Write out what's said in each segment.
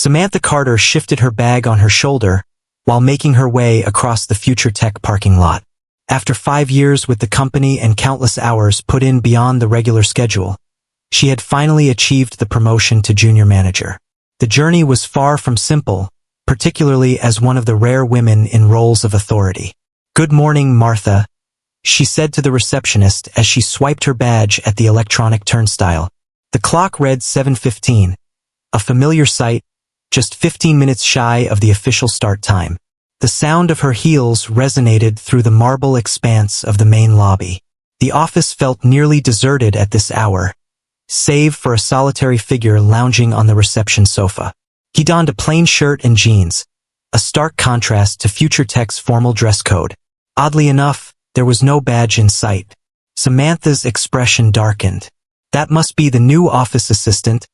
Samantha Carter shifted her bag on her shoulder while making her way across the Future Tech parking lot. After 5 years with the company and countless hours put in beyond the regular schedule, she had finally achieved the promotion to junior manager. The journey was far from simple, particularly as one of the rare women in roles of authority. "Good morning, Martha," she said to the receptionist as she swiped her badge at the electronic turnstile. The clock read 7:15, a familiar sight, just 15 minutes shy of the official start time. The sound of her heels resonated through the marble expanse of the main lobby. The office felt nearly deserted at this hour, save for a solitary figure lounging on the reception sofa. He donned a plain shirt and jeans, a stark contrast to Future Tech's formal dress code. Oddly enough, there was no badge in sight. Samantha's expression darkened. That must be the new office assistant,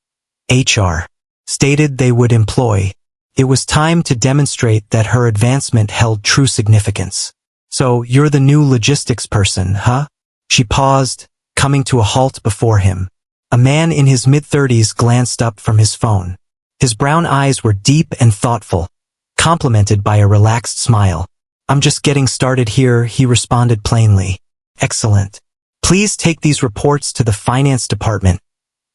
HR, stated they would employ. It was time to demonstrate that her advancement held true significance. "So, you're the new logistics person, huh?" She paused, coming to a halt before him. A man in his mid-30s glanced up from his phone. His brown eyes were deep and thoughtful, complemented by a relaxed smile. "I'm just getting started here," he responded plainly. "Excellent. Please take these reports to the finance department,"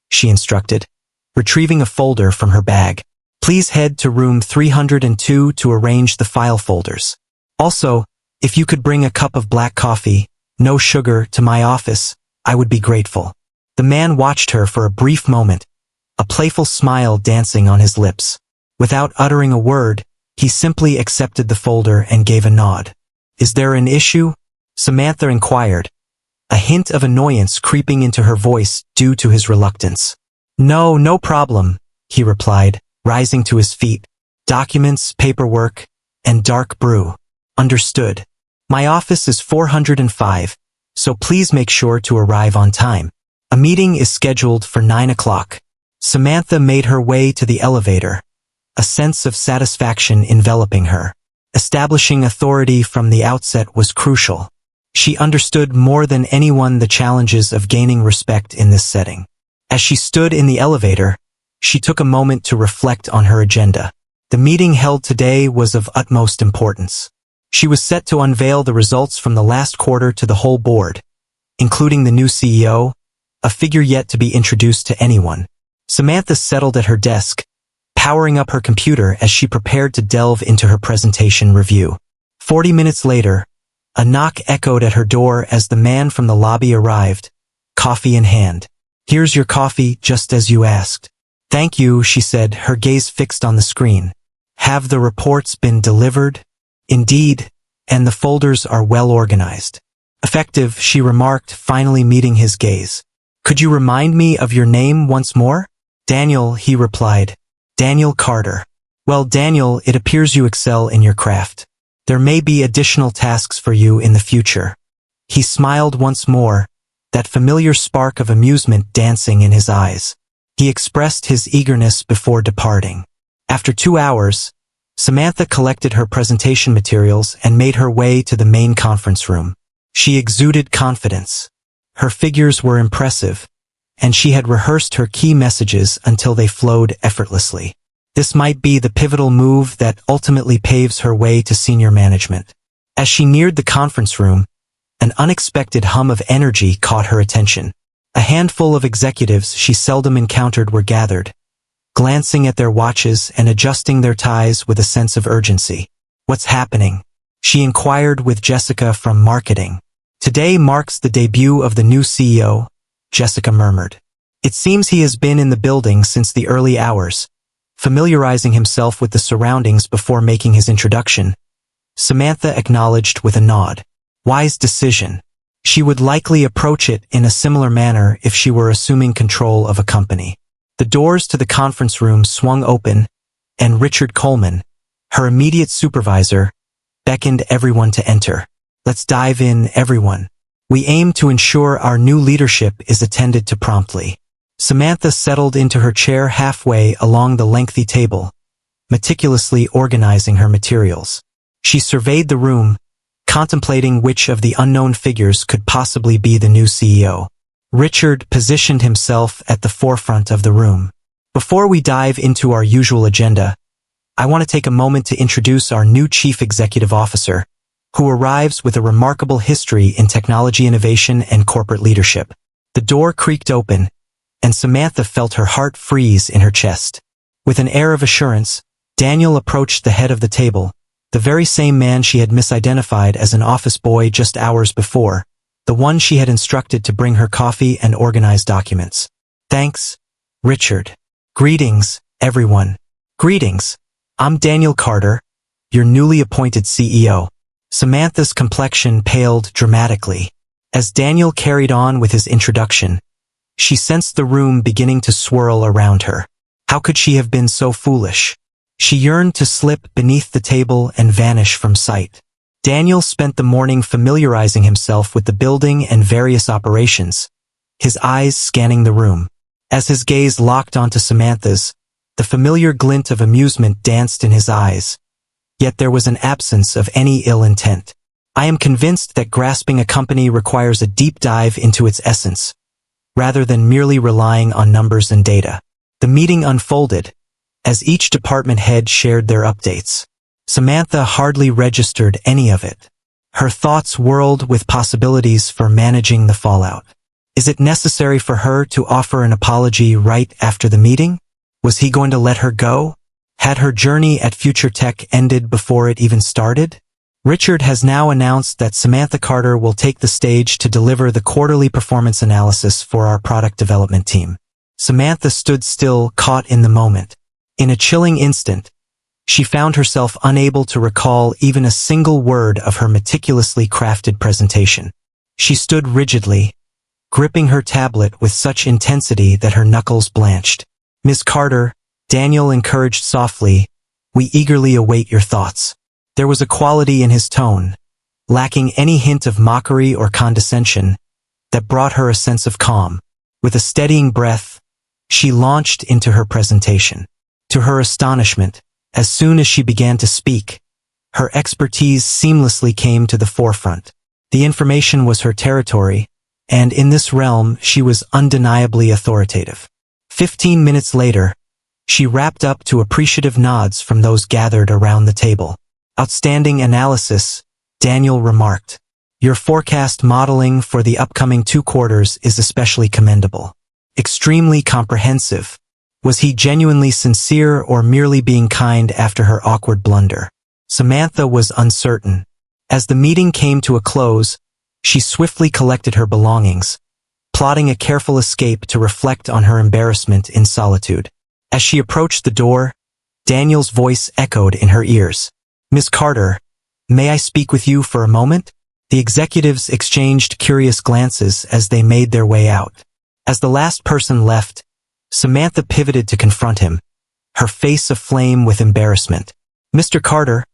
she instructed, retrieving a folder from her bag. "Please head to room 302 to arrange the file folders. Also, if you could bring a cup of black coffee, no sugar, to my office, I would be grateful." The man watched her for a brief moment, a playful smile dancing on his lips. Without uttering a word, he simply accepted the folder and gave a nod. "Is there an issue?" Samantha inquired, a hint of annoyance creeping into her voice due to his reluctance. No problem," he replied, rising to his feet. "Documents, paperwork, and dark brew. Understood. My office is 405, so please make sure to arrive on time. A meeting is scheduled for 9 o'clock. Samantha made her way to the elevator, a sense of satisfaction enveloping her. Establishing authority from the outset was crucial. She understood more than anyone the challenges of gaining respect in this setting. As she stood in the elevator, she took a moment to reflect on her agenda. The meeting held today was of utmost importance. She was set to unveil the results from the last quarter to the whole board, including the new CEO, a figure yet to be introduced to anyone. Samantha settled at her desk, powering up her computer as she prepared to delve into her presentation review. 40 minutes later, a knock echoed at her door as the man from the lobby arrived, coffee in hand. "Here's your coffee, just as you asked." "Thank you," she said, her gaze fixed on the screen. "Have the reports been delivered?" "Indeed, and the folders are well organized." "Effective," she remarked, finally meeting his gaze. "Could you remind me of your name once more?" "Daniel," he replied. "Daniel Carter." "Well, Daniel, it appears you excel in your craft. There may be additional tasks for you in the future." He smiled once more, that familiar spark of amusement dancing in his eyes. He expressed his eagerness before departing. After 2 hours, Samantha collected her presentation materials and made her way to the main conference room. She exuded confidence. Her figures were impressive, and she had rehearsed her key messages until they flowed effortlessly. This might be the pivotal move that ultimately paves her way to senior management. As she neared the conference room, an unexpected hum of energy caught her attention. A handful of executives she seldom encountered were gathered, glancing at their watches and adjusting their ties with a sense of urgency. "What's happening?" she inquired with Jessica from marketing. "Today marks the debut of the new CEO," Jessica murmured. "It seems he has been in the building since the early hours, familiarizing himself with the surroundings before making his introduction." Samantha acknowledged with a nod. Wise decision. She would likely approach it in a similar manner if she were assuming control of a company. The doors to the conference room swung open, and Richard Coleman, her immediate supervisor, beckoned everyone to enter. "Let's dive in, everyone. We aim to ensure our new leadership is attended to promptly." Samantha settled into her chair halfway along the lengthy table, meticulously organizing her materials. She surveyed the room, contemplating which of the unknown figures could possibly be the new CEO. Richard positioned himself at the forefront of the room. Before we dive into our usual agenda, I want to take a moment to introduce our new Chief Executive Officer, who arrives with a remarkable history in technology innovation and corporate leadership. The door creaked open, and Samantha felt her heart freeze in her chest. With an air of assurance, Daniel approached the head of the table, the very same man she had misidentified as an office boy just hours before, the one she had instructed to bring her coffee and organize documents. Thanks, Richard. Greetings, everyone. Greetings. I'm Daniel Carter, your newly appointed CEO. Samantha's complexion paled dramatically. As Daniel carried on with his introduction, she sensed the room beginning to swirl around her. How could she have been so foolish? She yearned to slip beneath the table and vanish from sight. Daniel spent the morning familiarizing himself with the building and various operations, his eyes scanning the room. As his gaze locked onto Samantha's, the familiar glint of amusement danced in his eyes. Yet there was an absence of any ill intent. I am convinced that grasping a company requires a deep dive into its essence, rather than merely relying on numbers and data. The meeting unfolded, as each department head shared their updates. Samantha hardly registered any of it. Her thoughts whirled with possibilities for managing the fallout. Is it necessary for her to offer an apology right after the meeting? Was he going to let her go? Had her journey at Future Tech ended before it even started? Richard has now announced that Samantha Carter will take the stage to deliver the quarterly performance analysis for our product development team. Samantha stood still, caught in the moment. In a chilling instant, she found herself unable to recall even a single word of her meticulously crafted presentation. She stood rigidly, gripping her tablet with such intensity that her knuckles blanched. Ms. Carter, Daniel encouraged softly, we eagerly await your thoughts. There was a quality in his tone, lacking any hint of mockery or condescension, that brought her a sense of calm. With a steadying breath, she launched into her presentation. To her astonishment, as soon as she began to speak, her expertise seamlessly came to the forefront. The information was her territory, and in this realm she was undeniably authoritative. 15 minutes later, she wrapped up to appreciative nods from those gathered around the table. Outstanding analysis, Daniel remarked. Your forecast modeling for the upcoming 2 quarters is especially commendable. Extremely comprehensive. Was he genuinely sincere or merely being kind after her awkward blunder? Samantha was uncertain. As the meeting came to a close, she swiftly collected her belongings, plotting a careful escape to reflect on her embarrassment in solitude. As she approached the door, Daniel's voice echoed in her ears. Ms. Carter, may I speak with you for a moment? The executives exchanged curious glances as they made their way out. As the last person left, Samantha pivoted to confront him, her face aflame with embarrassment. Mr. Carter,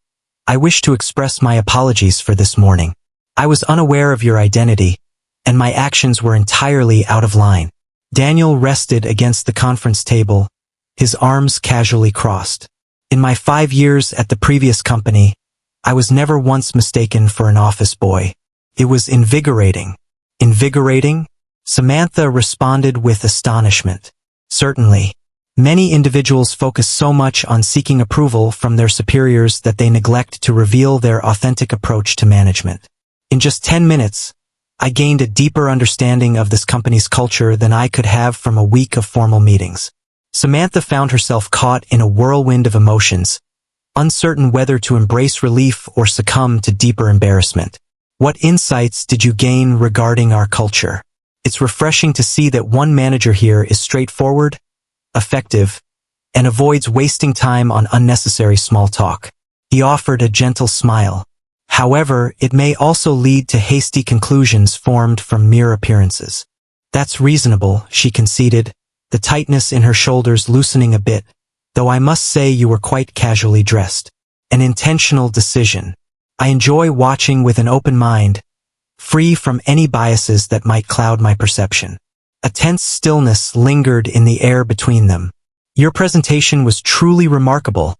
I wish to express my apologies for this morning. I was unaware of your identity, and my actions were entirely out of line. Daniel rested against the conference table, his arms casually crossed. In my 5 years at the previous company, I was never once mistaken for an office boy. It was invigorating. Invigorating? Samantha responded with astonishment. Certainly. Many individuals focus so much on seeking approval from their superiors that they neglect to reveal their authentic approach to management. In just 10 minutes, I gained a deeper understanding of this company's culture than I could have from a week of formal meetings. Samantha found herself caught in a whirlwind of emotions, uncertain whether to embrace relief or succumb to deeper embarrassment. What insights did you gain regarding our culture? It's refreshing to see that one manager here is straightforward, effective, and avoids wasting time on unnecessary small talk. He offered a gentle smile. However, it may also lead to hasty conclusions formed from mere appearances. That's reasonable, she conceded, the tightness in her shoulders loosening a bit, though I must say you were quite casually dressed. An intentional decision. I enjoy watching with an open mind, free from any biases that might cloud my perception. A tense stillness lingered in the air between them. Your presentation was truly remarkable,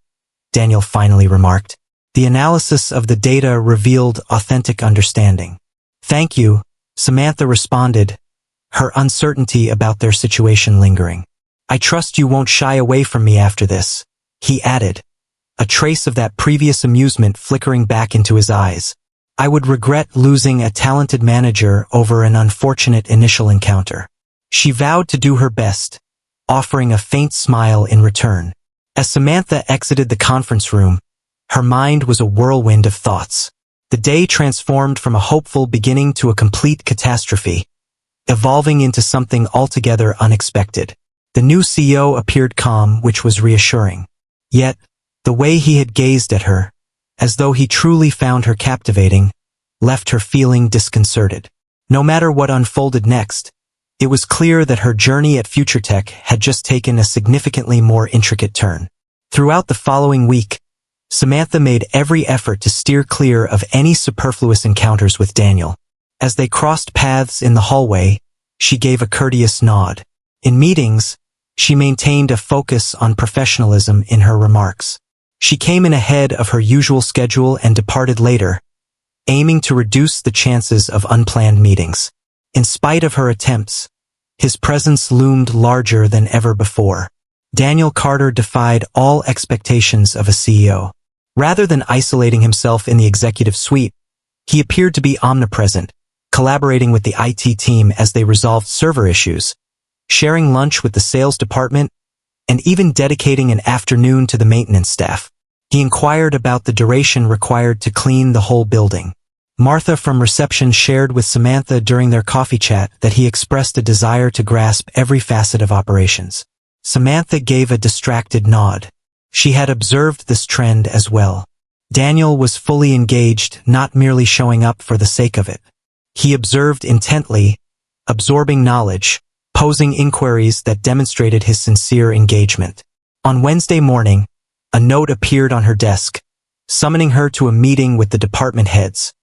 Daniel finally remarked. The analysis of the data revealed authentic understanding. Thank you, Samantha responded, her uncertainty about their situation lingering. I trust you won't shy away from me after this, he added, a trace of that previous amusement flickering back into his eyes. I would regret losing a talented manager over an unfortunate initial encounter. She vowed to do her best, offering a faint smile in return. As Samantha exited the conference room, her mind was a whirlwind of thoughts. The day transformed from a hopeful beginning to a complete catastrophe, evolving into something altogether unexpected. The new CEO appeared calm, which was reassuring. Yet, the way he had gazed at her, as though he truly found her captivating, left her feeling disconcerted. No matter what unfolded next, it was clear that her journey at FutureTech had just taken a significantly more intricate turn. Throughout the following week, Samantha made every effort to steer clear of any superfluous encounters with Daniel. As they crossed paths in the hallway, she gave a courteous nod. In meetings, she maintained a focus on professionalism in her remarks. She came in ahead of her usual schedule and departed later, aiming to reduce the chances of unplanned meetings. In spite of her attempts, his presence loomed larger than ever before. Daniel Carter defied all expectations of a CEO. Rather than isolating himself in the executive suite, he appeared to be omnipresent, collaborating with the IT team as they resolved server issues, sharing lunch with the sales department, and even dedicating an afternoon to the maintenance staff. He inquired about the duration required to clean the whole building. Martha from reception shared with Samantha during their coffee chat that he expressed a desire to grasp every facet of operations. Samantha gave a distracted nod. She had observed this trend as well. Daniel was fully engaged, not merely showing up for the sake of it. He observed intently, absorbing knowledge, posing inquiries that demonstrated his sincere engagement. On Wednesday morning, a note appeared on her desk, summoning her to a meeting with the department heads,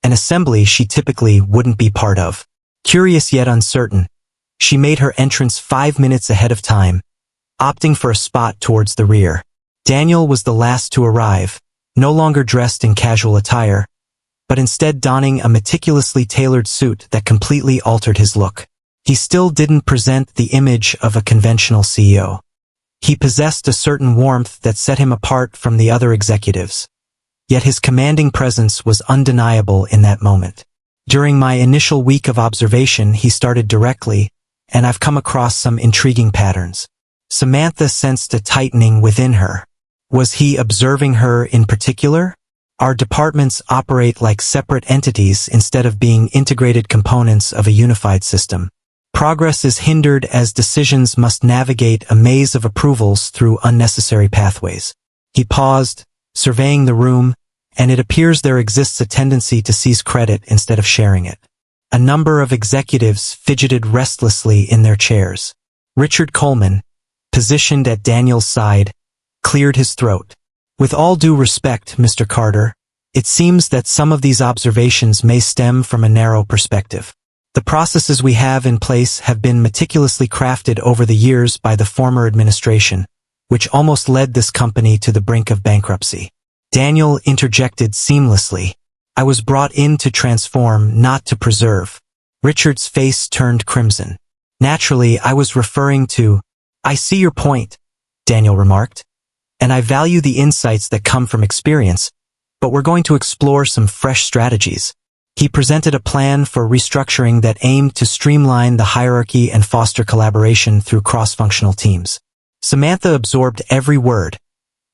an assembly she typically wouldn't be part of. Curious yet uncertain, she made her entrance 5 minutes ahead of time, opting for a spot towards the rear. Daniel was the last to arrive, no longer dressed in casual attire, but instead donning a meticulously tailored suit that completely altered his look. He still didn't present the image of a conventional CEO. He possessed a certain warmth that set him apart from the other executives. Yet his commanding presence was undeniable in that moment. During my initial week of observation, he started directly, and I've come across some intriguing patterns. Samantha sensed a tightening within her. Was he observing her in particular? Our departments operate like separate entities instead of being integrated components of a unified system. Progress is hindered as decisions must navigate a maze of approvals through unnecessary pathways. He paused, surveying the room, and it appears there exists a tendency to seize credit instead of sharing it. A number of executives fidgeted restlessly in their chairs. Richard Coleman, positioned at Daniel's side, cleared his throat. With all due respect, Mr. Carter, it seems that some of these observations may stem from a narrow perspective. The processes we have in place have been meticulously crafted over the years by the former administration, which almost led this company to the brink of bankruptcy. Daniel interjected seamlessly. I was brought in to transform, not to preserve. Richard's face turned crimson. Naturally, I was referring to— I see your point, Daniel remarked, and I value the insights that come from experience, but we're going to explore some fresh strategies. He presented a plan for restructuring that aimed to streamline the hierarchy and foster collaboration through cross-functional teams. Samantha absorbed every word,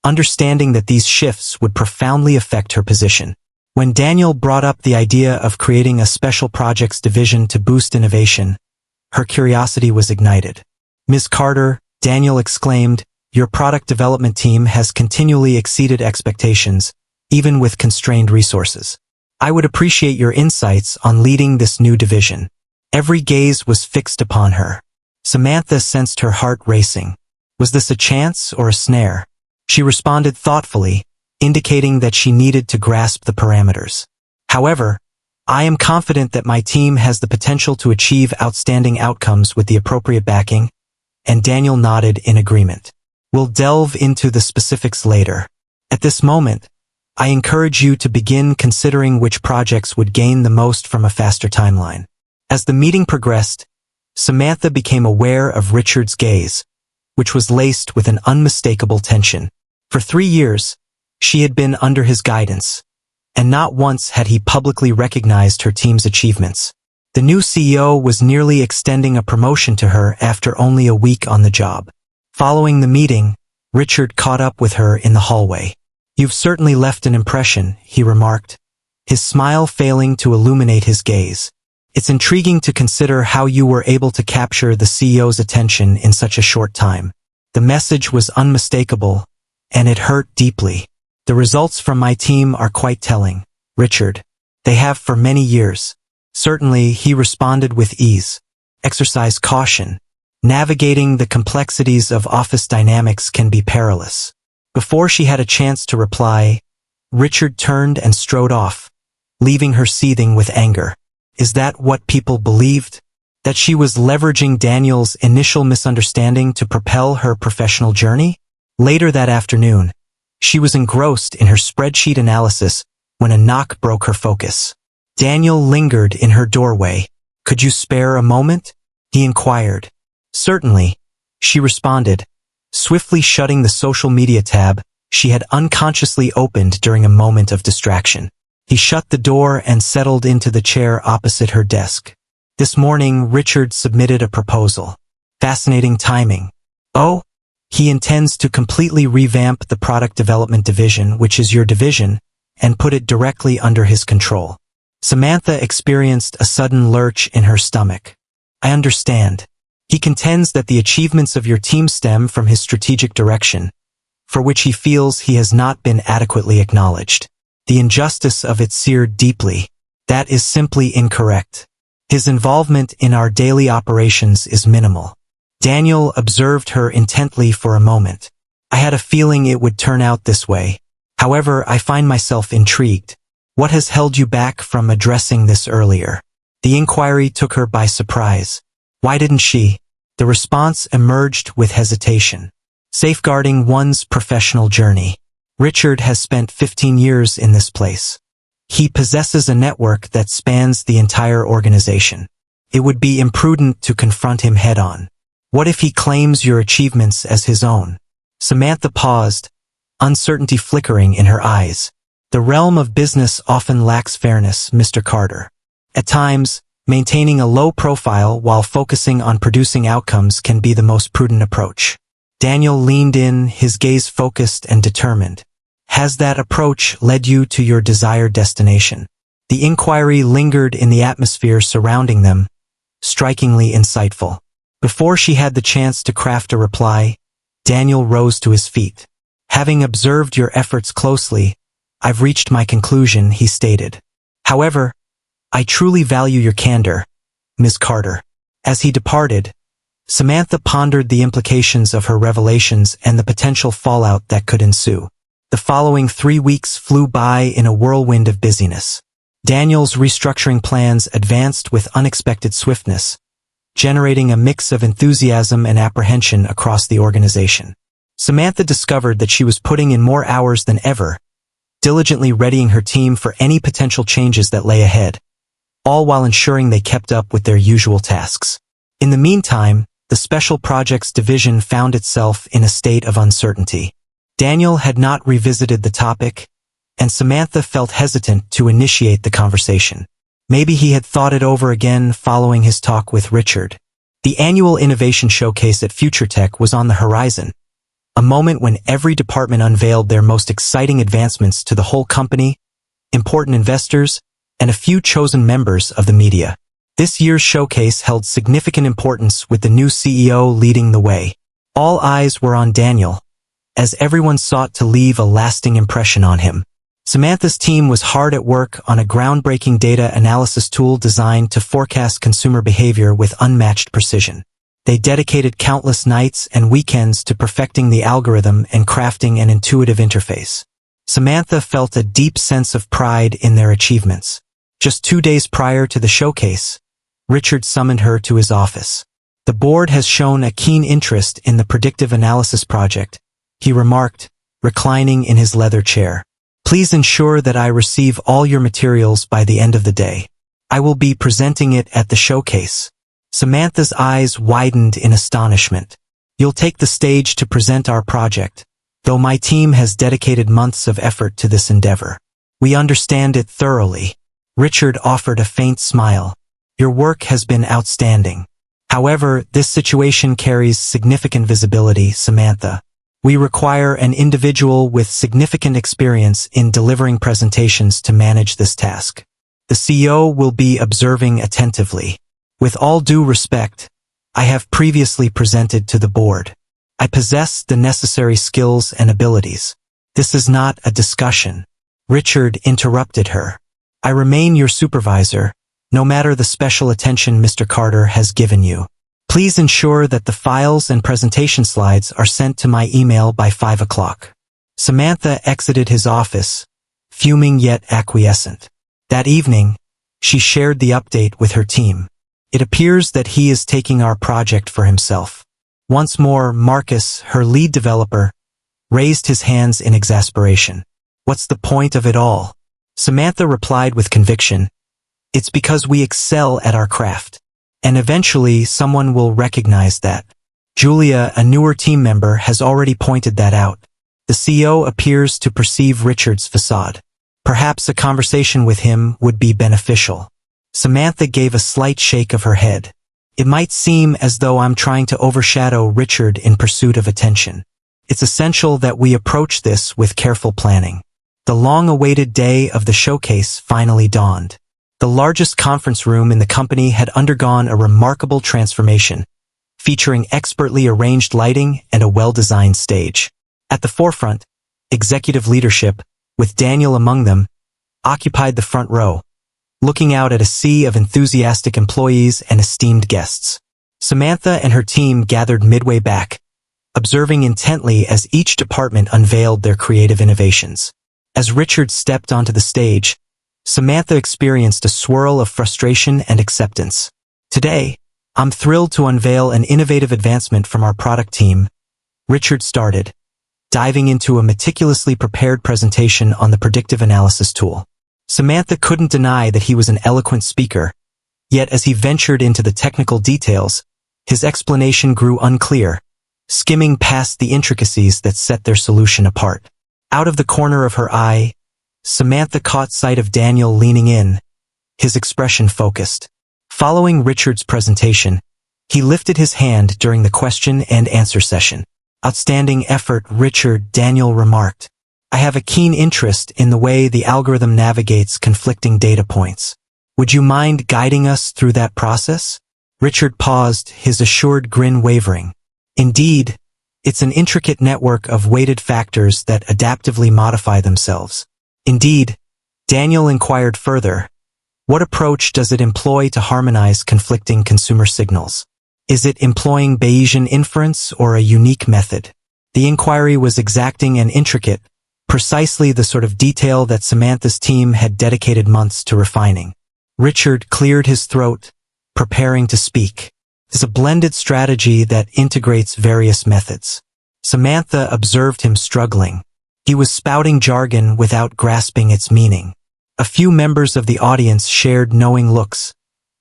understanding that these shifts would profoundly affect her position. When Daniel brought up the idea of creating a special projects division to boost innovation, her curiosity was ignited. Ms. Carter, Daniel exclaimed, your product development team has continually exceeded expectations, even with constrained resources. I would appreciate your insights on leading this new division. Every gaze was fixed upon her. Samantha sensed her heart racing. Was this a chance or a snare? She responded thoughtfully, indicating that she needed to grasp the parameters. However, I am confident that my team has the potential to achieve outstanding outcomes with the appropriate backing, and Daniel nodded in agreement. We'll delve into the specifics later. At this moment, I encourage you to begin considering which projects would gain the most from a faster timeline. As the meeting progressed, Samantha became aware of Richard's gaze, which was laced with an unmistakable tension. For 3 years, she had been under his guidance, and not once had he publicly recognized her team's achievements. The new CEO was nearly extending a promotion to her after only a week on the job. Following the meeting, Richard caught up with her in the hallway. "You've certainly left an impression," he remarked, his smile failing to illuminate his gaze. "It's intriguing to consider how you were able to capture the CEO's attention in such a short time." The message was unmistakable, and it hurt deeply. "The results from my team are quite telling, Richard. They have for many years." "Certainly," he responded with ease. "Exercise caution. Navigating the complexities of office dynamics can be perilous." Before she had a chance to reply, Richard turned and strode off, leaving her seething with anger. Is that what people believed? That she was leveraging Daniel's initial misunderstanding to propel her professional journey? Later that afternoon, she was engrossed in her spreadsheet analysis when a knock broke her focus. Daniel lingered in her doorway. "Could you spare a moment?" he inquired. "Certainly," she responded, swiftly shutting the social media tab she had unconsciously opened during a moment of distraction. He shut the door and settled into the chair opposite her desk. "This morning, Richard submitted a proposal. Fascinating timing." "Oh?" "He intends to completely revamp the product development division, which is your division, and put it directly under his control." Samantha experienced a sudden lurch in her stomach. "I understand. He contends that the achievements of your team stem from his strategic direction, for which he feels he has not been adequately acknowledged. The injustice of it seared deeply. That is simply incorrect. His involvement in our daily operations is minimal." Daniel observed her intently for a moment. "I had a feeling it would turn out this way. However, I find myself intrigued. What has held you back from addressing this earlier?" The inquiry took her by surprise. Why didn't she? The response emerged with hesitation. "Safeguarding one's professional journey. Richard has spent 15 years in this place. He possesses a network that spans the entire organization. It would be imprudent to confront him head-on. What if he claims your achievements as his own?" Samantha paused, uncertainty flickering in her eyes. "The realm of business often lacks fairness, Mr. Carter. At times, maintaining a low profile while focusing on producing outcomes can be the most prudent approach." Daniel leaned in, his gaze focused and determined. "Has that approach led you to your desired destination?" The inquiry lingered in the atmosphere surrounding them, strikingly insightful. Before she had the chance to craft a reply, Daniel rose to his feet. "Having observed your efforts closely, I've reached my conclusion," he stated. "However, I truly value your candor, Ms. Carter." As he departed, Samantha pondered the implications of her revelations and the potential fallout that could ensue. The following 3 weeks flew by in a whirlwind of busyness. Daniel's restructuring plans advanced with unexpected swiftness, generating a mix of enthusiasm and apprehension across the organization. Samantha discovered that she was putting in more hours than ever, diligently readying her team for any potential changes that lay ahead, all while ensuring they kept up with their usual tasks. In the meantime, the Special Projects Division found itself in a state of uncertainty. Daniel had not revisited the topic, and Samantha felt hesitant to initiate the conversation. Maybe he had thought it over again following his talk with Richard. The annual innovation showcase at FutureTech was on the horizon, a moment when every department unveiled their most exciting advancements to the whole company, important investors, and a few chosen members of the media. This year's showcase held significant importance with the new CEO leading the way. All eyes were on Daniel, as everyone sought to leave a lasting impression on him. Samantha's team was hard at work on a groundbreaking data analysis tool designed to forecast consumer behavior with unmatched precision. They dedicated countless nights and weekends to perfecting the algorithm and crafting an intuitive interface. Samantha felt a deep sense of pride in their achievements. Just 2 days prior to the showcase, Richard summoned her to his office. "The board has shown a keen interest in the predictive analysis project," he remarked, reclining in his leather chair. "Please ensure that I receive all your materials by the end of the day. I will be presenting it at the showcase." Samantha's eyes widened in astonishment. You'll take the stage to present our project, though my team has dedicated months of effort to this endeavor. We understand it thoroughly. Richard offered a faint smile. Your work has been outstanding. However, this situation carries significant visibility, Samantha. We require an individual with significant experience in delivering presentations to manage this task. The CEO will be observing attentively. With all due respect, I have previously presented to the board. I possess the necessary skills and abilities. This is not a discussion. Richard interrupted her. I remain your supervisor, no matter the special attention Mr. Carter has given you. Please ensure that the files and presentation slides are sent to my email by 5 o'clock. Samantha exited his office, fuming yet acquiescent. That evening, she shared the update with her team. It appears that he is taking our project for himself. Once more, Marcus, her lead developer, raised his hands in exasperation. What's the point of it all? Samantha replied with conviction. It's because we excel at our craft. And eventually, someone will recognize that. Julia, a newer team member, has already pointed that out. The CEO appears to perceive Richard's facade. Perhaps a conversation with him would be beneficial. Samantha gave a slight shake of her head. It might seem as though I'm trying to overshadow Richard in pursuit of attention. It's essential that we approach this with careful planning. The long-awaited day of the showcase finally dawned. The largest conference room in the company had undergone a remarkable transformation, featuring expertly arranged lighting and a well-designed stage. At the forefront, executive leadership, with Daniel among them, occupied the front row, looking out at a sea of enthusiastic employees and esteemed guests. Samantha and her team gathered midway back, observing intently as each department unveiled their creative innovations. As Richard stepped onto the stage, Samantha experienced a swirl of frustration and acceptance. Today, I'm thrilled to unveil an innovative advancement from our product team, Richard started, diving into a meticulously prepared presentation on the predictive analysis tool. Samantha couldn't deny that he was an eloquent speaker, yet as he ventured into the technical details, his explanation grew unclear, skimming past the intricacies that set their solution apart. Out of the corner of her eye, Samantha caught sight of Daniel leaning in, his expression focused. Following Richard's presentation, he lifted his hand during the question and answer session. Outstanding effort, Richard, Daniel remarked. I have a keen interest in the way the algorithm navigates conflicting data points. Would you mind guiding us through that process? Richard paused, his assured grin wavering. Indeed, it's an intricate network of weighted factors that adaptively modify themselves. Indeed, Daniel inquired further. What approach does it employ to harmonize conflicting consumer signals? Is it employing Bayesian inference or a unique method? The inquiry was exacting and intricate, precisely the sort of detail that Samantha's team had dedicated months to refining. Richard cleared his throat, preparing to speak. It's a blended strategy that integrates various methods. Samantha observed him struggling. He was spouting jargon without grasping its meaning. A few members of the audience shared knowing looks,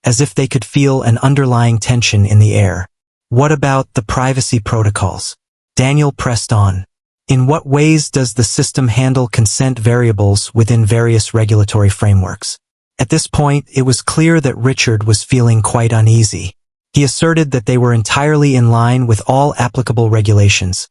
as if they could feel an underlying tension in the air. What about the privacy protocols? Daniel pressed on. In what ways does the system handle consent variables within various regulatory frameworks? At this point, it was clear that Richard was feeling quite uneasy. He asserted that they were entirely in line with all applicable regulations,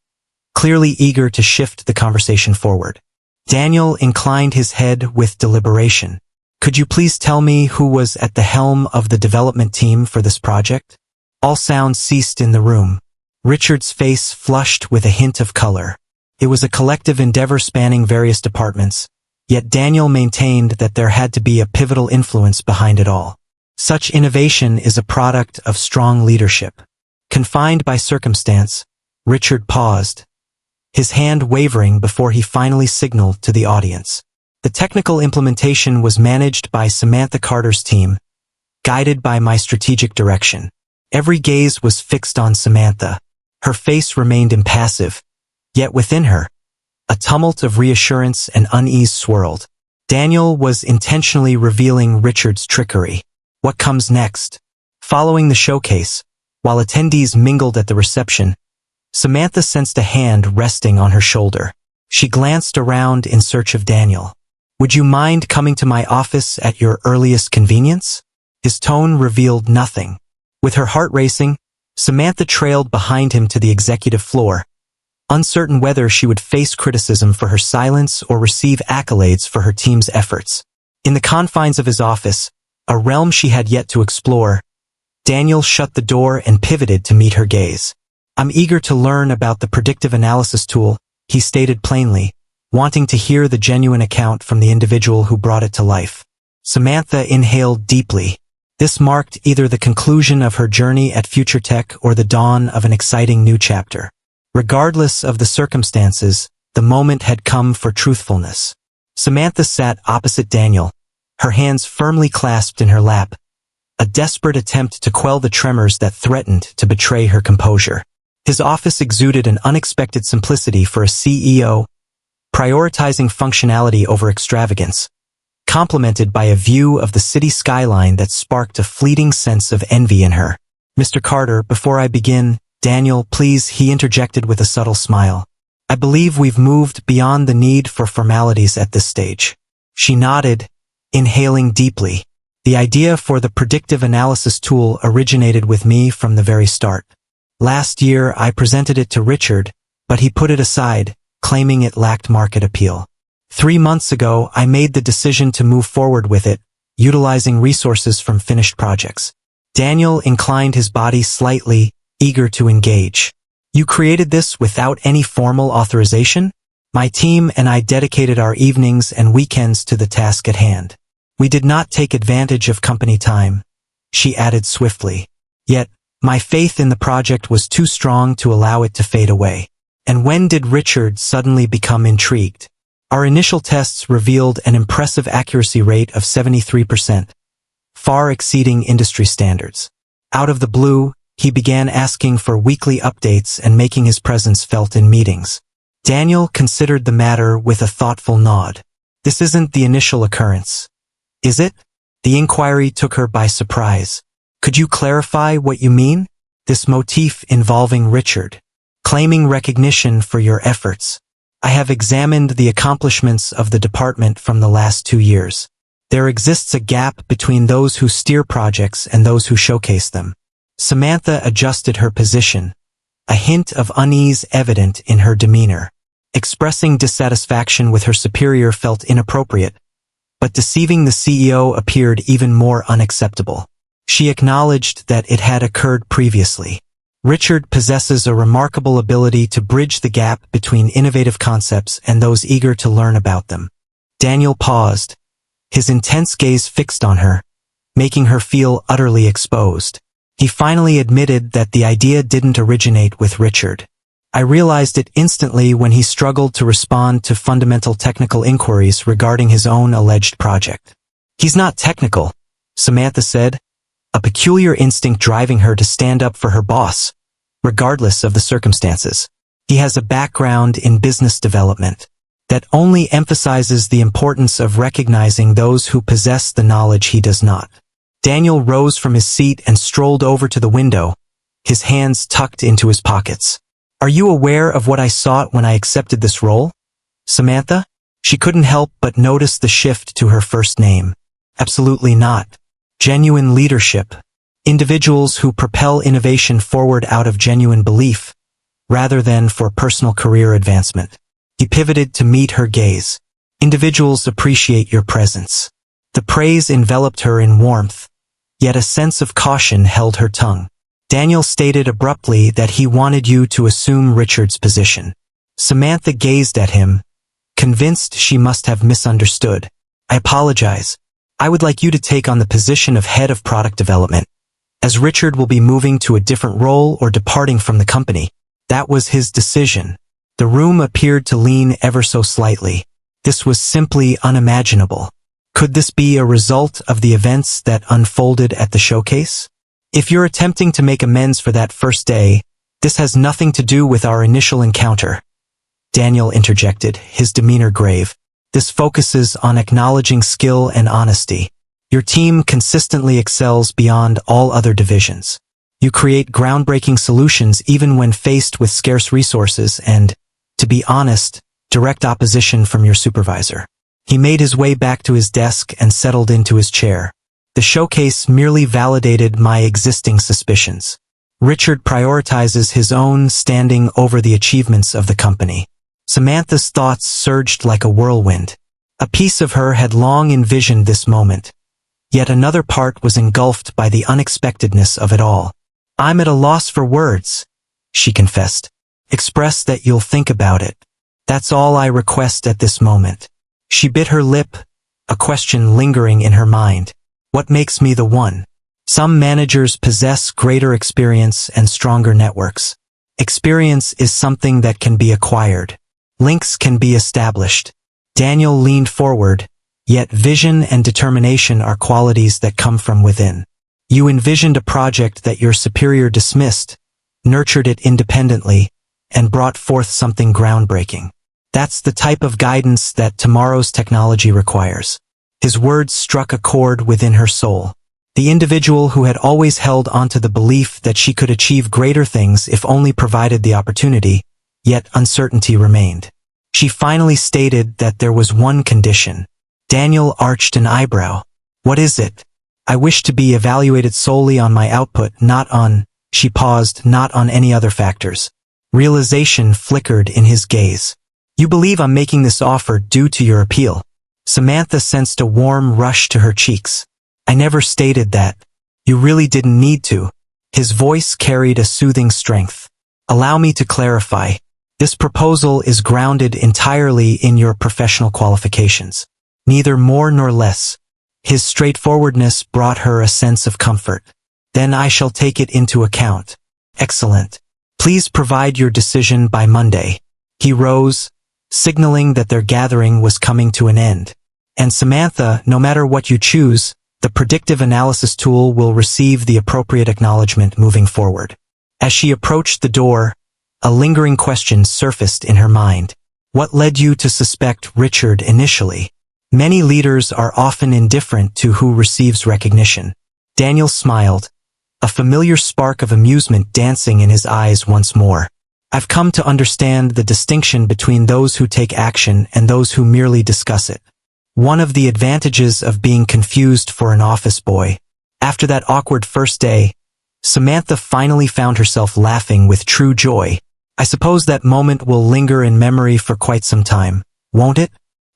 clearly eager to shift the conversation forward. Daniel inclined his head with deliberation. Could you please tell me who was at the helm of the development team for this project? All sounds ceased in the room. Richard's face flushed with a hint of color. It was a collective endeavor spanning various departments, yet Daniel maintained that there had to be a pivotal influence behind it all. Such innovation is a product of strong leadership. Confined by circumstance, Richard paused, his hand wavering before he finally signaled to the audience. The technical implementation was managed by Samantha Carter's team, guided by my strategic direction. Every gaze was fixed on Samantha. Her face remained impassive, yet within her, a tumult of reassurance and unease swirled. Daniel was intentionally revealing Richard's trickery. What comes next? Following the showcase, while attendees mingled at the reception, Samantha sensed a hand resting on her shoulder. She glanced around in search of Daniel. "Would you mind coming to my office at your earliest convenience?" His tone revealed nothing. With her heart racing, Samantha trailed behind him to the executive floor, uncertain whether she would face criticism for her silence or receive accolades for her team's efforts. In the confines of his office, a realm she had yet to explore, Daniel shut the door and pivoted to meet her gaze. "I'm eager to learn about the predictive analysis tool," he stated plainly, wanting to hear the genuine account from the individual who brought it to life. Samantha inhaled deeply. This marked either the conclusion of her journey at Future Tech or the dawn of an exciting new chapter. Regardless of the circumstances, the moment had come for truthfulness. Samantha sat opposite Daniel, her hands firmly clasped in her lap, a desperate attempt to quell the tremors that threatened to betray her composure. His office exuded an unexpected simplicity for a CEO, prioritizing functionality over extravagance, complemented by a view of the city skyline that sparked a fleeting sense of envy in her. "Mr. Carter, before I begin, Daniel, please," he interjected with a subtle smile. "I believe we've moved beyond the need for formalities at this stage." She nodded, inhaling deeply. "The idea for the predictive analysis tool originated with me from the very start. Last year, I presented it to Richard, but he put it aside, claiming it lacked market appeal. 3 months ago, I made the decision to move forward with it, utilizing resources from finished projects." Daniel inclined his body slightly, eager to engage. "You created this without any formal authorization?" "My team and I dedicated our evenings and weekends to the task at hand. We did not take advantage of company time," she added swiftly. "Yet, my faith in the project was too strong to allow it to fade away." "And when did Richard suddenly become intrigued?" "Our initial tests revealed an impressive accuracy rate of 73%, far exceeding industry standards. Out of the blue, he began asking for weekly updates and making his presence felt in meetings." Daniel considered the matter with a thoughtful nod. "This isn't the initial occurrence, is it?" The inquiry took her by surprise. "Could you clarify what you mean?" "This motif involving Richard, claiming recognition for your efforts. I have examined the accomplishments of the department from the last 2 years. There exists a gap between those who steer projects and those who showcase them." Samantha adjusted her position, a hint of unease evident in her demeanor. Expressing dissatisfaction with her superior felt inappropriate, but deceiving the CEO appeared even more unacceptable. She acknowledged that it had occurred previously. "Richard possesses a remarkable ability to bridge the gap between innovative concepts and those eager to learn about them." Daniel paused, his intense gaze fixed on her, making her feel utterly exposed. He finally admitted that the idea didn't originate with Richard. "I realized it instantly when he struggled to respond to fundamental technical inquiries regarding his own alleged project." "He's not technical," Samantha said, a peculiar instinct driving her to stand up for her boss, regardless of the circumstances. "He has a background in business development that only emphasizes the importance of recognizing those who possess the knowledge he does not." Daniel rose from his seat and strolled over to the window, his hands tucked into his pockets. "Are you aware of what I sought when I accepted this role, Samantha?" She couldn't help but notice the shift to her first name. "Absolutely not. Genuine leadership. Individuals who propel innovation forward out of genuine belief, rather than for personal career advancement." He pivoted to meet her gaze. "Individuals appreciate your presence." The praise enveloped her in warmth, yet a sense of caution held her tongue. Daniel stated abruptly that he wanted you to assume Richard's position. Samantha gazed at him, convinced she must have misunderstood. "I apologize. I would like you to take on the position of head of product development, as Richard will be moving to a different role or departing from the company." That was his decision. The room appeared to lean ever so slightly. This was simply unimaginable. Could this be a result of the events that unfolded at the showcase? "If you're attempting to make amends for that first day, this has nothing to do with our initial encounter," Daniel interjected, his demeanor grave. "This focuses on acknowledging skill and honesty. Your team consistently excels beyond all other divisions. You create groundbreaking solutions even when faced with scarce resources and, to be honest, direct opposition from your supervisor. He made his way back to his desk and settled into his chair. The showcase merely validated my existing suspicions. Richard prioritizes his own standing over the achievements of the company. Samantha's thoughts surged like a whirlwind. A piece of her had long envisioned this moment. Yet another part was engulfed by the unexpectedness of it all. "I'm at a loss for words," she confessed. "Express that you'll think about it. That's all I request at this moment." She bit her lip, a question lingering in her mind. What makes me the one? Some managers possess greater experience and stronger networks. Experience is something that can be acquired. Links can be established. Daniel leaned forward, yet vision and determination are qualities that come from within. You envisioned a project that your superior dismissed, nurtured it independently, and brought forth something groundbreaking. That's the type of guidance that tomorrow's technology requires. His words struck a chord within her soul. The individual who had always held onto the belief that she could achieve greater things if only provided the opportunity, yet uncertainty remained. She finally stated that there was one condition. Daniel arched an eyebrow. "What is it?" "I wish to be evaluated solely on my output, not on," she paused, "not on any other factors." Realization flickered in his gaze. "You believe I'm making this offer due to your appeal?" Samantha sensed a warm rush to her cheeks. "I never stated that. You really didn't need to." His voice carried a soothing strength. "Allow me to clarify. This proposal is grounded entirely in your professional qualifications. Neither more nor less." His straightforwardness brought her a sense of comfort. "Then I shall take it into account." "Excellent. Please provide your decision by Monday." He rose, signaling that their gathering was coming to an end. "And Samantha, no matter what you choose, the predictive analysis tool will receive the appropriate acknowledgement moving forward." As she approached the door, a lingering question surfaced in her mind. "What led you to suspect Richard initially?" Many leaders are often indifferent to who receives recognition. Daniel smiled, a familiar spark of amusement dancing in his eyes once more. "I've come to understand the distinction between those who take action and those who merely discuss it. One of the advantages of being confused for an office boy." After that awkward first day, Samantha finally found herself laughing with true joy. "I suppose that moment will linger in memory for quite some time, won't it?"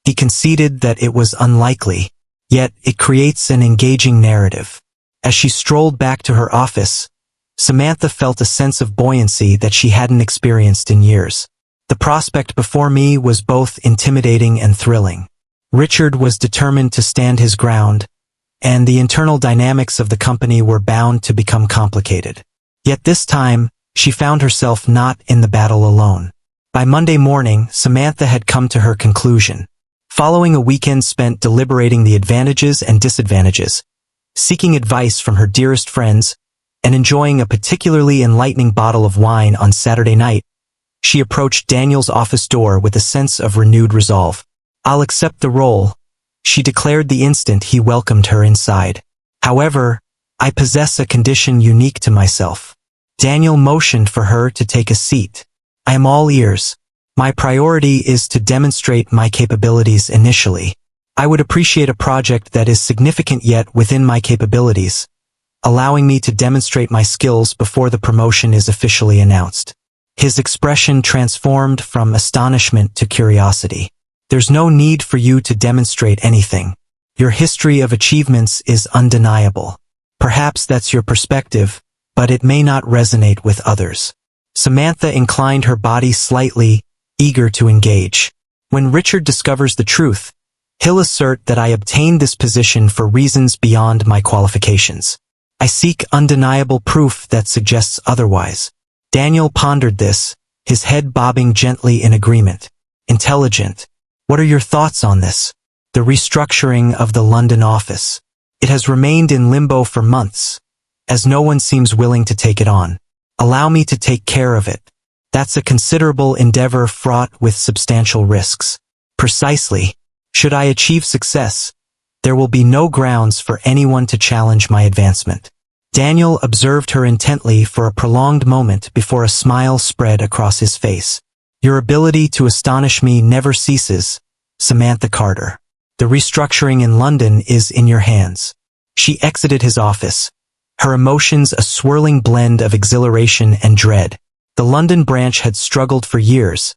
He conceded that it was unlikely, yet it creates an engaging narrative. As she strolled back to her office, Samantha felt a sense of buoyancy that she hadn't experienced in years. The prospect before me was both intimidating and thrilling. Richard was determined to stand his ground, and the internal dynamics of the company were bound to become complicated. Yet this time, she found herself not in the battle alone. By Monday morning, Samantha had come to her conclusion. Following a weekend spent deliberating the advantages and disadvantages, seeking advice from her dearest friends, and enjoying a particularly enlightening bottle of wine on Saturday night, she approached Daniel's office door with a sense of renewed resolve. "I'll accept the role," she declared the instant he welcomed her inside. "However, I possess a condition unique to myself." Daniel motioned for her to take a seat. "I am all ears. My priority is to demonstrate my capabilities initially. I would appreciate a project that is significant yet within my capabilities, allowing me to demonstrate my skills before the promotion is officially announced." His expression transformed from astonishment to curiosity. "There's no need for you to demonstrate anything. Your history of achievements is undeniable. Perhaps that's your perspective, but it may not resonate with others." Samantha inclined her body slightly, eager to engage. "When Richard discovers the truth, he'll assert that I obtained this position for reasons beyond my qualifications. I seek undeniable proof that suggests otherwise." Daniel pondered this, his head bobbing gently in agreement. "Intelligent. What are your thoughts on this?" "The restructuring of the London office. It has remained in limbo for months, as no one seems willing to take it on. Allow me to take care of it. That's a considerable endeavor fraught with substantial risks." "Precisely. Should I achieve success, there will be no grounds for anyone to challenge my advancement. Daniel observed her intently for a prolonged moment before a smile spread across his face. Your ability to astonish me never ceases, Samantha Carter. The restructuring in London is in your hands. She exited his office, her emotions a swirling blend of exhilaration and dread. The London branch had struggled for years,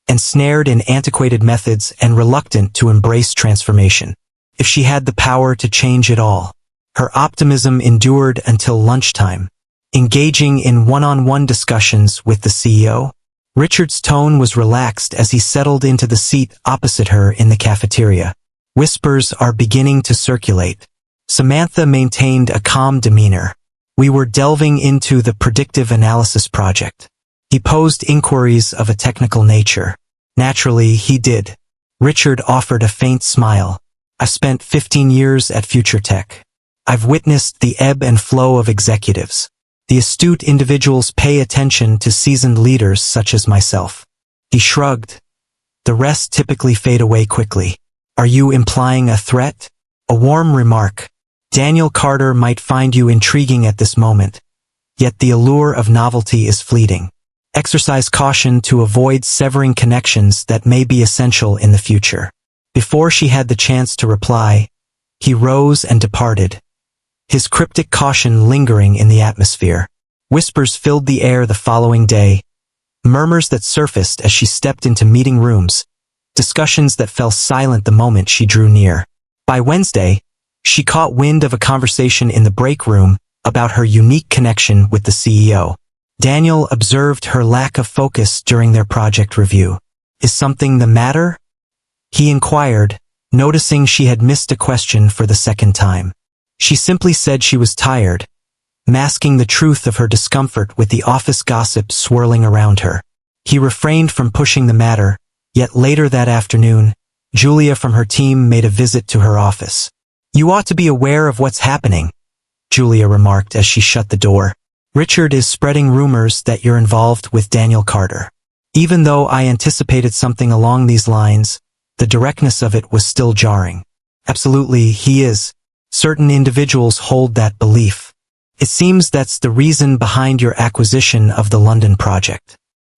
ensnared in antiquated methods and reluctant to embrace transformation. If she had the power to change it all. Her optimism endured until lunchtime. Engaging in one-on-one discussions with the CEO, Richard's tone was relaxed as he settled into the seat opposite her in the cafeteria. Whispers are beginning to circulate. Samantha maintained a calm demeanor. We were delving into the predictive analysis project. He posed inquiries of a technical nature. Naturally, he did. Richard offered a faint smile. I've spent 15 years at Future Tech. I've witnessed the ebb and flow of executives. The astute individuals pay attention to seasoned leaders such as myself. He shrugged. The rest typically fade away quickly. Are you implying a threat? A warm remark. Daniel Carter might find you intriguing at this moment, yet the allure of novelty is fleeting. Exercise caution to avoid severing connections that may be essential in the future. Before she had the chance to reply, he rose and departed, his cryptic caution lingering in the atmosphere. Whispers filled the air the following day, murmurs that surfaced as she stepped into meeting rooms, discussions that fell silent the moment she drew near. By Wednesday, she caught wind of a conversation in the break room about her unique connection with the CEO. Daniel observed her lack of focus during their project review. Is something the matter? He inquired, noticing she had missed a question for the second time. She simply said she was tired, masking the truth of her discomfort with the office gossip swirling around her. He refrained from pushing the matter, yet later that afternoon, Julia from her team made a visit to her office. You ought to be aware of what's happening, Julia remarked as she shut the door. Richard is spreading rumors that you're involved with Daniel Carter. Even though I anticipated something along these lines, the directness of it was still jarring. Absolutely, he is. Certain individuals hold that belief. It seems that's the reason behind your acquisition of the London project.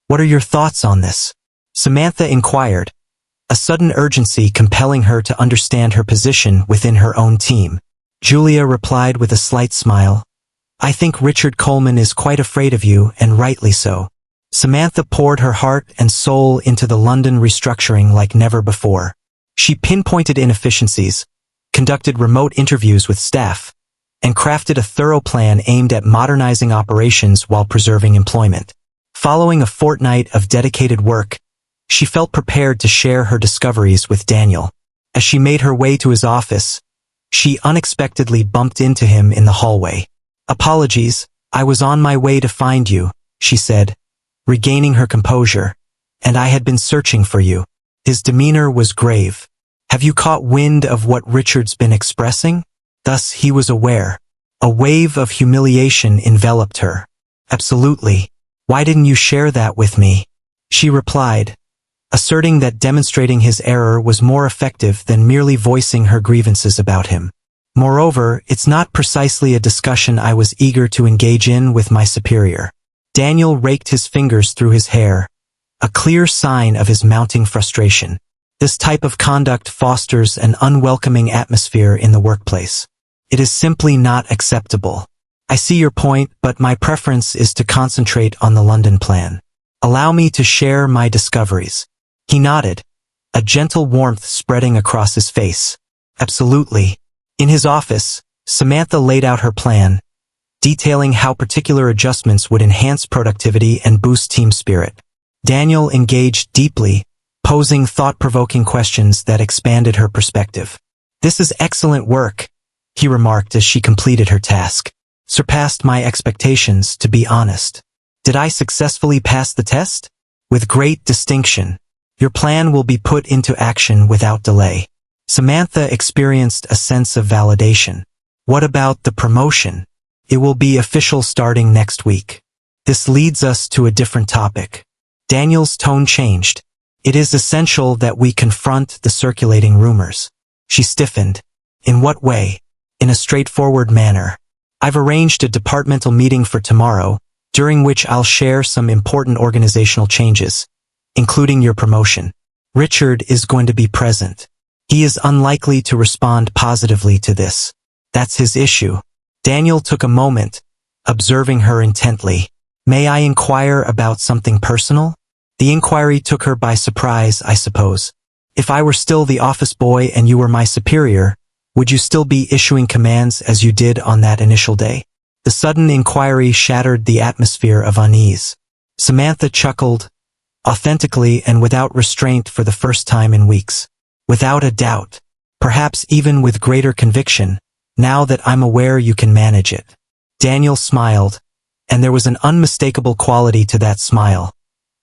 What are your thoughts on this? Samantha inquired, a sudden urgency compelling her to understand her position within her own team. Julia replied with a slight smile. I think Richard Coleman is quite afraid of you, and rightly so. Samantha poured her heart and soul into the London restructuring like never before. She pinpointed inefficiencies, conducted remote interviews with staff, and crafted a thorough plan aimed at modernizing operations while preserving employment. Following a fortnight of dedicated work, she felt prepared to share her discoveries with Daniel. As she made her way to his office, she unexpectedly bumped into him in the hallway. Apologies, I was on my way to find you, she said, regaining her composure, and I had been searching for you. His demeanor was grave. Have you caught wind of what Richard's been expressing? Thus he was aware. A wave of humiliation enveloped her. Absolutely. Why didn't you share that with me? She replied, asserting that demonstrating his error was more effective than merely voicing her grievances about him. Moreover, it's not precisely a discussion I was eager to engage in with my superior. Daniel raked his fingers through his hair, a clear sign of his mounting frustration. This type of conduct fosters an unwelcoming atmosphere in the workplace. It is simply not acceptable. I see your point, but my preference is to concentrate on the London plan. Allow me to share my discoveries. He nodded, a gentle warmth spreading across his face. Absolutely. In his office, Samantha laid out her plan, detailing how particular adjustments would enhance productivity and boost team spirit. Daniel engaged deeply, posing thought-provoking questions that expanded her perspective. This is excellent work, he remarked as she completed her task. Surpassed my expectations, to be honest. Did I successfully pass the test? With great distinction. Your plan will be put into action without delay. Samantha experienced a sense of validation. What about the promotion? It will be official starting next week. This leads us to a different topic. Daniel's tone changed. It is essential that we confront the circulating rumors. She stiffened. In what way? In a straightforward manner. I've arranged a departmental meeting for tomorrow, during which I'll share some important organizational changes, including your promotion. Richard is going to be present. He is unlikely to respond positively to this. That's his issue. Daniel took a moment, observing her intently. May I inquire about something personal? The inquiry took her by surprise, I suppose. If I were still the office boy and you were my superior, would you still be issuing commands as you did on that initial day? The sudden inquiry shattered the atmosphere of unease. Samantha chuckled, authentically and without restraint for the first time in weeks. Without a doubt, perhaps even with greater conviction, now that I'm aware you can manage it. Daniel smiled, and there was an unmistakable quality to that smile.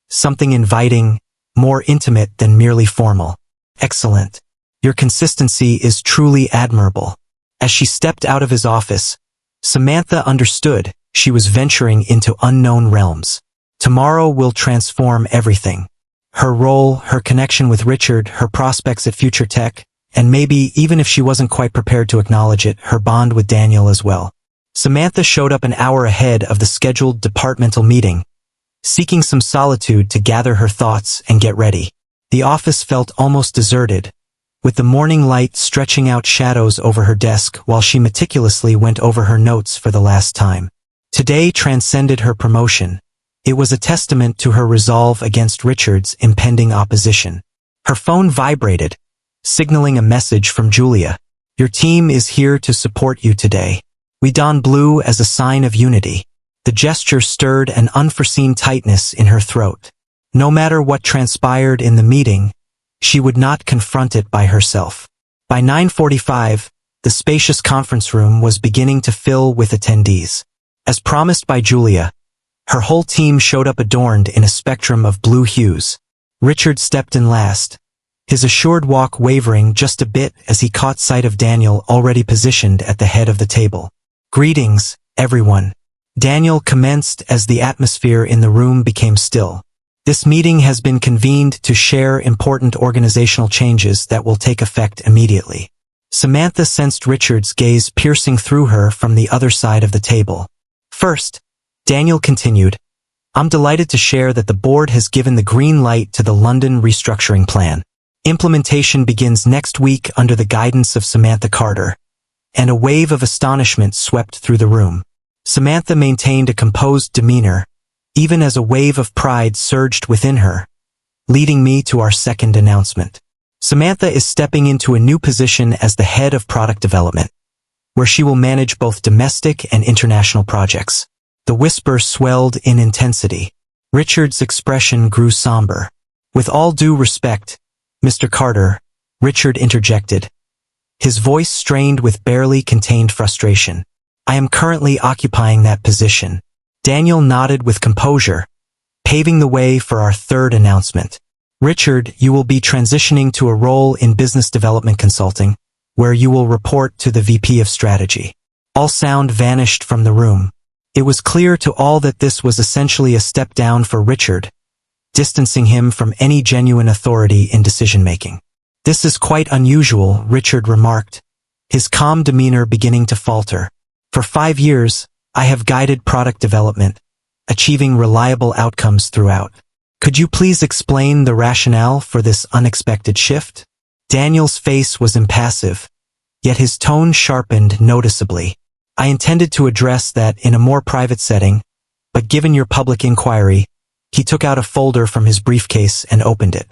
Something inviting, more intimate than merely formal. Excellent. Your consistency is truly admirable. As she stepped out of his office, Samantha understood she was venturing into unknown realms. Tomorrow will transform everything. Her role, her connection with Richard, her prospects at Future Tech, and maybe, even if she wasn't quite prepared to acknowledge it, her bond with Daniel as well. Samantha showed up an hour ahead of the scheduled departmental meeting, seeking some solitude to gather her thoughts and get ready. The office felt almost deserted, with the morning light stretching out shadows over her desk while she meticulously went over her notes for the last time. Today transcended her promotion. It was a testament to her resolve against Richard's impending opposition. Her phone vibrated, signaling a message from Julia. Your team is here to support you today. We don blue as a sign of unity. The gesture stirred an unforeseen tightness in her throat. No matter what transpired in the meeting, she would not confront it by herself. By 9:45, the spacious conference room was beginning to fill with attendees. As promised by Julia, her whole team showed up adorned in a spectrum of blue hues. Richard stepped in last, his assured walk wavering just a bit as he caught sight of Daniel already positioned at the head of the table. Greetings, everyone. Daniel commenced as the atmosphere in the room became still. This meeting has been convened to share important organizational changes that will take effect immediately. Samantha sensed Richard's gaze piercing through her from the other side of the table. First, Daniel continued, I'm delighted to share that the board has given the green light to the London restructuring plan. Implementation begins next week under the guidance of Samantha Carter, and a wave of astonishment swept through the room. Samantha maintained a composed demeanor, even as a wave of pride surged within her, leading me to our second announcement. Samantha is stepping into a new position as the head of product development, where she will manage both domestic and international projects. The whisper swelled in intensity. Richard's expression grew somber. With all due respect, Mr. Carter, Richard interjected, his voice strained with barely contained frustration. I am currently occupying that position. Daniel nodded with composure, paving the way for our third announcement. Richard, you will be transitioning to a role in business development consulting, where you will report to the VP of Strategy. All sound vanished from the room. It was clear to all that this was essentially a step down for Richard, distancing him from any genuine authority in decision-making. This is quite unusual, Richard remarked, his calm demeanor beginning to falter. For 5 years, I have guided product development, achieving reliable outcomes throughout. Could you please explain the rationale for this unexpected shift? Daniel's face was impassive, yet his tone sharpened noticeably. I intended to address that in a more private setting, but given your public inquiry, he took out a folder from his briefcase and opened it.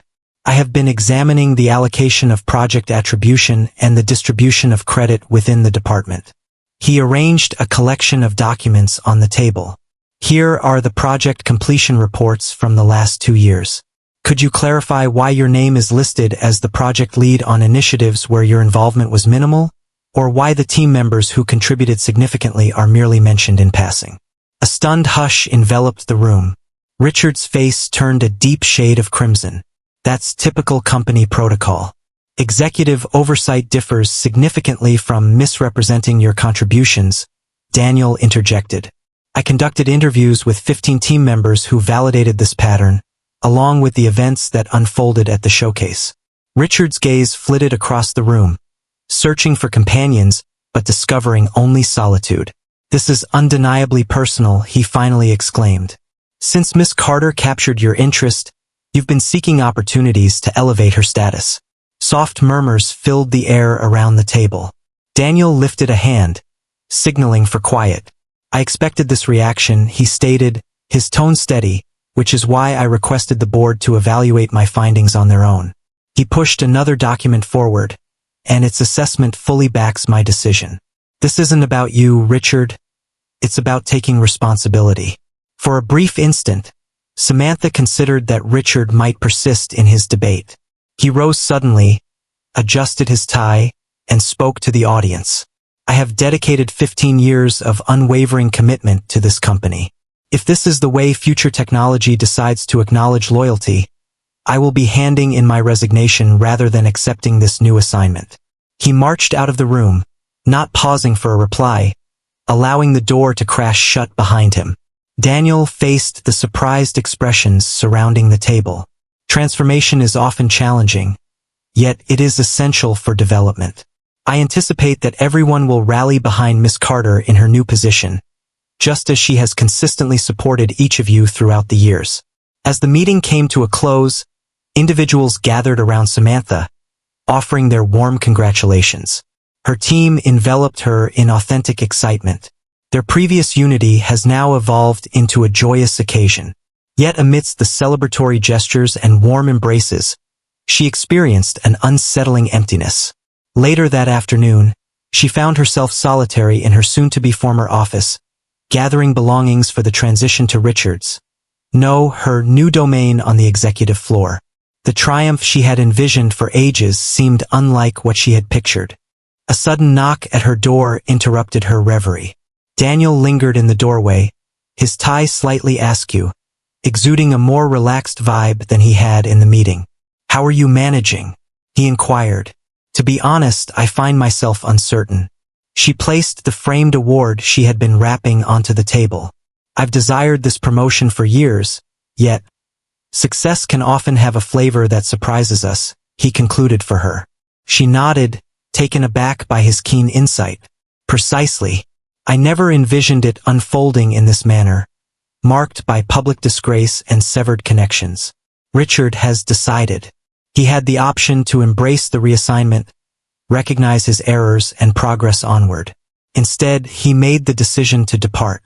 I have been examining the allocation of project attribution and the distribution of credit within the department. He arranged a collection of documents on the table. Here are the project completion reports from the last 2 years. Could you clarify why your name is listed as the project lead on initiatives where your involvement was minimal, or why the team members who contributed significantly are merely mentioned in passing? A stunned hush enveloped the room. Richard's face turned a deep shade of crimson. That's typical company protocol. Executive oversight differs significantly from misrepresenting your contributions, Daniel interjected. I conducted interviews with 15 team members who validated this pattern, along with the events that unfolded at the showcase. Richard's gaze flitted across the room, searching for companions, but discovering only solitude. "This is undeniably personal," he finally exclaimed. "Since Miss Carter captured your interest, you've been seeking opportunities to elevate her status." Soft murmurs filled the air around the table. Daniel lifted a hand, signaling for quiet. "I expected this reaction," he stated, his tone steady, "which is why I requested the board to evaluate my findings on their own." He pushed another document forward, "And its assessment fully backs my decision. This isn't about you, Richard. It's about taking responsibility." For a brief instant, Samantha considered that Richard might persist in his debate. He rose suddenly, adjusted his tie, and spoke to the audience. "I have dedicated 15 years of unwavering commitment to this company. If this is the way future technology decides to acknowledge loyalty, I will be handing in my resignation rather than accepting this new assignment." He marched out of the room, not pausing for a reply, allowing the door to crash shut behind him. Daniel faced the surprised expressions surrounding the table. Transformation is often challenging, yet it is essential for development. "I anticipate that everyone will rally behind Miss Carter in her new position, just as she has consistently supported each of you throughout the years." As the meeting came to a close, individuals gathered around Samantha, offering their warm congratulations. Her team enveloped her in authentic excitement. Their previous unity has now evolved into a joyous occasion. Yet amidst the celebratory gestures and warm embraces, she experienced an unsettling emptiness. Later that afternoon, she found herself solitary in her soon-to-be former office, gathering belongings for the transition to Richards. No, her new domain on the executive floor. The triumph she had envisioned for ages seemed unlike what she had pictured. A sudden knock at her door interrupted her reverie. Daniel lingered in the doorway, his tie slightly askew, exuding a more relaxed vibe than he had in the meeting. "How are you managing?" he inquired. "To be honest, I find myself uncertain." She placed the framed award she had been wrapping onto the table. "I've desired this promotion for years, yet success can often have a flavor that surprises us," he concluded for her. She nodded, taken aback by his keen insight. "Precisely. I never envisioned it unfolding in this manner, marked by public disgrace and severed connections. Richard has decided. He had the option to embrace the reassignment, recognize his errors, and progress onward. Instead, he made the decision to depart.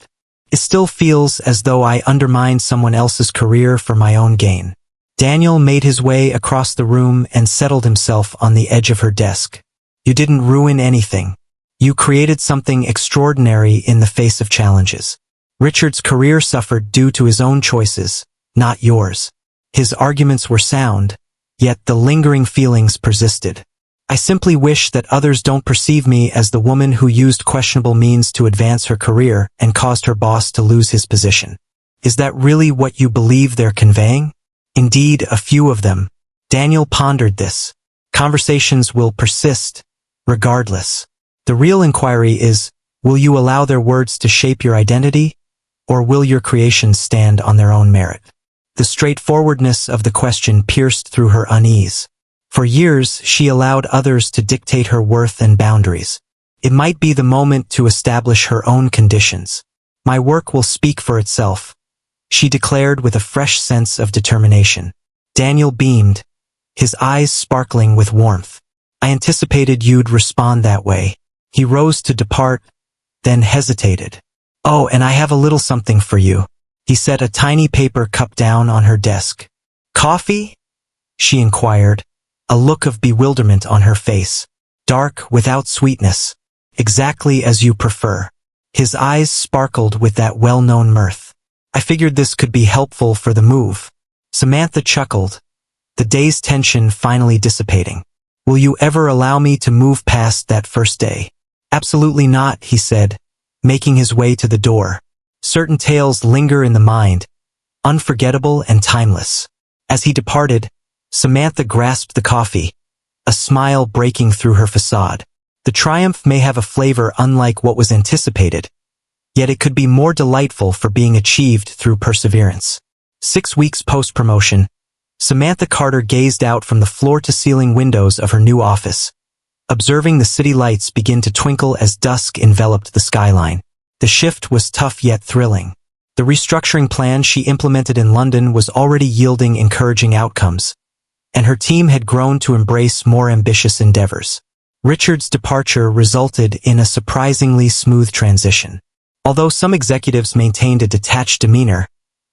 It still feels as though I undermined someone else's career for my own gain." Daniel made his way across the room and settled himself on the edge of her desk. "You didn't ruin anything. You created something extraordinary in the face of challenges. Richard's career suffered due to his own choices, not yours. His arguments were sound, yet the lingering feelings persisted. I simply wish that others don't perceive me as the woman who used questionable means to advance her career and caused her boss to lose his position. Is that really what you believe they're conveying?" "Indeed, a few of them." Daniel pondered this. "Conversations will persist, regardless. The real inquiry is, will you allow their words to shape your identity, or will your creations stand on their own merit?" The straightforwardness of the question pierced through her unease. For years, she allowed others to dictate her worth and boundaries. It might be the moment to establish her own conditions. "My work will speak for itself," she declared with a fresh sense of determination. Daniel beamed, his eyes sparkling with warmth. "I anticipated you'd respond that way." He rose to depart, then hesitated. "Oh, and I have a little something for you." He set a tiny paper cup down on her desk. "Coffee?" she inquired, a look of bewilderment on her face. "Dark, without sweetness. Exactly as you prefer." His eyes sparkled with that well-known mirth. "I figured this could be helpful for the move." Samantha chuckled, the day's tension finally dissipating. "Will you ever allow me to move past that first day?" "Absolutely not," he said, making his way to the door. Certain tales linger in the mind, unforgettable and timeless. As he departed, Samantha grasped the coffee, a smile breaking through her facade. The triumph may have a flavor unlike what was anticipated, yet it could be more delightful for being achieved through perseverance. 6 weeks post-promotion, Samantha Carter gazed out from the floor-to-ceiling windows of her new office, observing the city lights begin to twinkle as dusk enveloped the skyline. The shift was tough yet thrilling. The restructuring plan she implemented in London was already yielding encouraging outcomes, and her team had grown to embrace more ambitious endeavors. Richard's departure resulted in a surprisingly smooth transition. Although some executives maintained a detached demeanor,